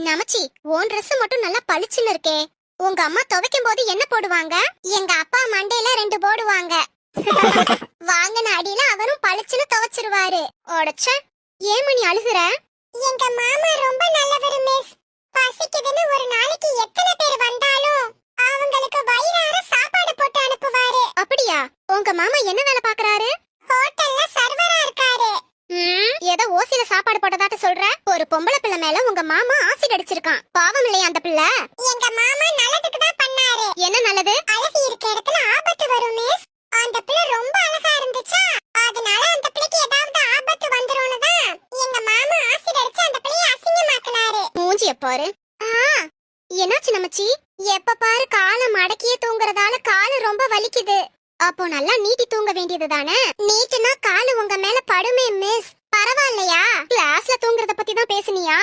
நமச்சி, உன் Dress மட்டும் நல்லா பளிச்சுன்னு இருக்கே. உங்க அம்மா துவைக்கும் போது என்ன போடுவாங்க? எங்க அப்பா மண்டையில 2 போடுவாங்க. வாங்கின அடியில அவரும் பளிச்சுன்னு துவைச்சிருவாரு. ஓடச்ச, ஏன் மணி அழுகுற? எங்க மாமா ரொம்ப நல்லவர் மிஸ். பசிக்குதுன்னு ஒரு நாளைக்கு எத்தனை பேர் வந்தாலும் அவங்களுக்கு வயிறார சாப்பாடு போட்டு அனுப்புவாரு. அப்படியா? உங்க மாமா என்ன வேலை பாக்குறாரு? ஹோட்டல்ல சர்வரா இருக்காரு. ஏதோ ஓசில சாப்பாடு போட்டதாட்ட சொல்ற? ஒரு பொம்பளை பிள்ளை மேல உங்க மாமா ஆசிட் அடிச்சிருக்கான். பாவம் இல்லையா அந்த பிள்ளை? எங்க மாமா நல்லதுக்கு தான் பண்ணாரு. என்ன நல்லது? அழகு இருக்க இடத்துல ஆபத்து வரும் மிஸ். அந்த பிள்ளை ரொம்ப அழகா இருந்துச்சா, அதனால அந்த பிள்ளைக்கு ஏதாவது ஆபத்து வந்துரும்னு தான் எங்க மாமா ஆசிட் அடிச்சு அந்த பிள்ளையை அசிங்கமாக்குனாரு. மூஞ்சிய பாரு. என்னாச்சு நமச்சி? எப்ப பாரு காலை மடக்கியே தூங்குறதால காலு ரொம்ப வலிக்குது. அப்போ நல்லா நீட்டி தூங்க வேண்டியது தானே? நீட்டுனா காலு உங்க மேல படுமே மிஸ். பரவாயில்லையா? கிளாஸ்ல தூங்குறத பத்தி தான் பேசுனியா?